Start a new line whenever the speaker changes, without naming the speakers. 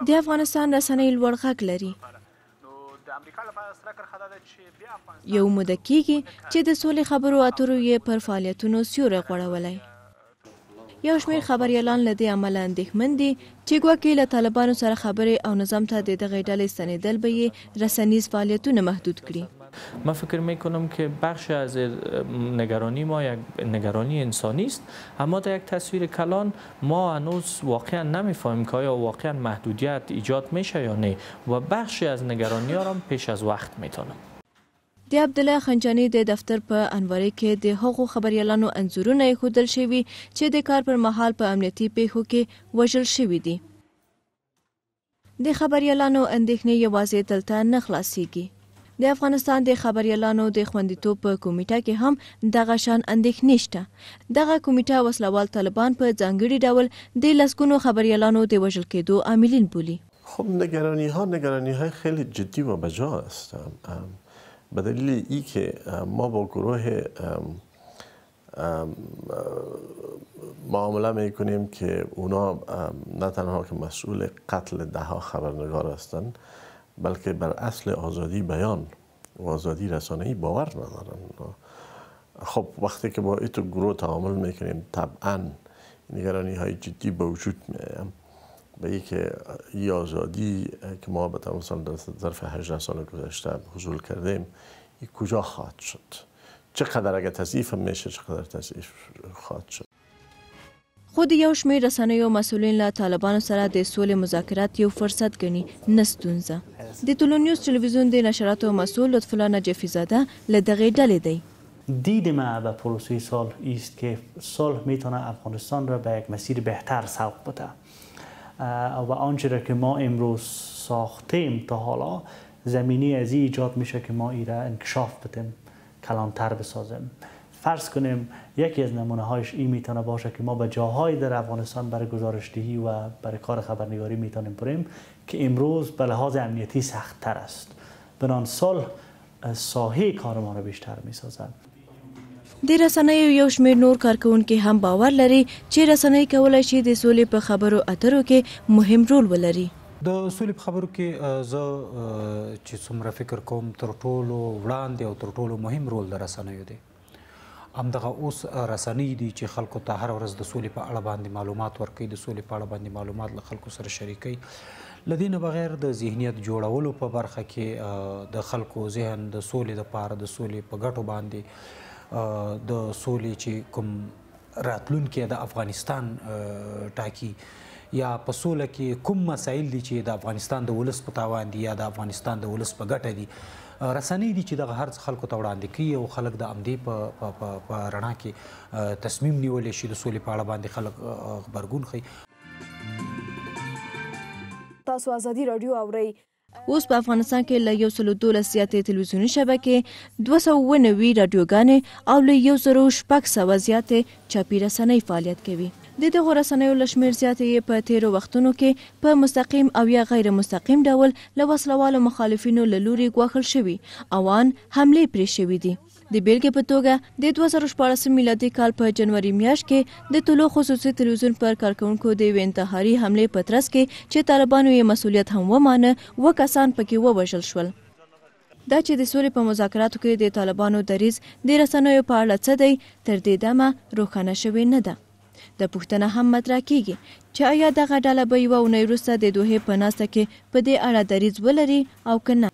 د افغانستان رسنۍ لوړ غږ لري. یو موده کېږي چې د سولې خبرو اترو یې پر فعالیتونو سیوری غوړولی. یو شمېر خبریالان له دې امله اندېښمن دي چې ګواکې له طالبانو سره خبرې او نظام ته د دغې ډلې ستنېدل به یې رسنیز فعالیتونه محدود کړي.
من فکر میکنم که بخش از نگرانی ما یک نگرانی انسانی است، اما در یک تصویر کلان ما هنوز واقعا نمیفهمیم که آیا واقعا محدودیت ایجاد میشه یا نه و بخشی از نگرانی ها را پیش از وقت میتونم.
د عبدالله خنجاني د دفتر په انواري کې د هغو خبریالانو انځورونه ایښودل شوي چې د کار پر مهال په امنیتي پیښو کې وژل شوي دي. د خبریالانو اندېښنې یوازې دلته نه خلاصېږي. د افغانستان د خبریالانو د خوندیتوب په کمیټه کې هم دغه شان اندېښنې شته. دغه کمیټه وسلوال طالبان په ځانګړي ډول د لسګونو خبریالانو د وژل کېدو عاملین بولي.
خب نگرانی‌های خیلی جدی و بجا است. به دلیل ای که ما با گروه معامله میکنیم که اونا نه تنها که مسئول قتل دهها خبرنگار هستند بلکه بر اصل آزادی بیان و آزادی رسانه‌ای باور ندارن. خب وقتی که با این گروه تعامل میکنیم طبعا نگرانی های جدی به وجود میاد به این که این آزادی که ما مثلا در ظرف 18 سال گذشته حصول کردیم این کجا خواهد شد؟ چقدر اگر تضعیف میشه چقدر تضعیف خواهد شد؟
خود یو شمېر رسنیو مسؤلین له طالبانو سره د سولې مذاکرات یو فرصت ګڼي، نه ستونزه. د تولونیوز تلویزیون د نشراتو مسئول لطف الله نجفی زاده له دغې ډلې دی.
دید ما به پروسه صلح است که صلح میتونه افغانستان را به یک مسیر بهتر سوق بده و آنچه را که ما امروز ساختیم تا حالا زمینی از این ایجاد میشه که ما این را انکشاف بدیم، کلانتر بسازیم. فرض کنیم یکی از نمونه هایش این میتونه باشه که ما به جاهای در افغانستان برای گزارشدهی و برای کار خبرنگاری میتونیم بریم که امروز به لحاظ امنیتی سخت تر است. بنان صلح ساحه کار ما را بیشتر میسازد.
د رسنیو یو شمېر نور کارکوونکي هم باور لري چې رسنۍ کولی شي د سولې په خبرو اترو کې مهم رول ولري.
د سولې په خبرو کې زه چې څومره فکر کوم تر ټولو وړاندې او تر ټولو مهم رول د رسنیو دی. همدغه اوس رسنۍ دي چې خلکو ته هر ورځ د سولې په اړه باندې معلومات ورکوي، د سولې په اړه باندې معلومات له خلکو سره شریکوي. له دې نه بغیر د ذهنیت جوړولو په برخه کې د خلکو ذهن د سولې دپاره د سولې په ګټو باندې د سولې چې کوم راتلونکی د افغانستان ټاکي یا په سوله کې کوم مسایل دي چې د افغانستان د ولس په تاوان دي یا د افغانستان د ولس په ګټه دي، رسنۍ دي چې دغه هر څه خلکو ته وړاندې کوي او خلک د همدې په رڼا کې تصمیم نیولی شي د سولې په اړه باندې خلک غبرګون ښیي.
تاسو ازادي راډیو اورئ.
اوس په افغانستان کې له 112 زیاتې تلویزیوني شبکې، 290 راډیوګانې او له 1600 زیاتې چاپي رسنۍ فعالیت کوي. د دغو رسنیو له شمېر زیاتې یې په تیرو وختونو کې په مستقیم او یا غیر مستقیم ډول له وسلوالو مخالفینو له لوري ګواښل شوي او ان حملې پرې شوي دي. د بیلګې په توګه د 2014 میلادي کال په جنوري میاشت کې د طلوع خصوصي تلویزیون پر کارکوونکو د یوې انتحاري حملې په ترڅ کې چې طالبانو یې مسؤلیت هم ومانه، 2 کسان پکې ووژل شول. دا چې د سولې په مذاکراتو کې د طالبانو دریځ د رسنیو په اړه څه دی تر دې دمه روښانه شوې نه ده. د پوښتنه هم مطرح کیږي چې آیا دغه ډله به یوه اونۍ وروسته د دوحې په ناسته کې په دې اړه دریځ ولري او که نه.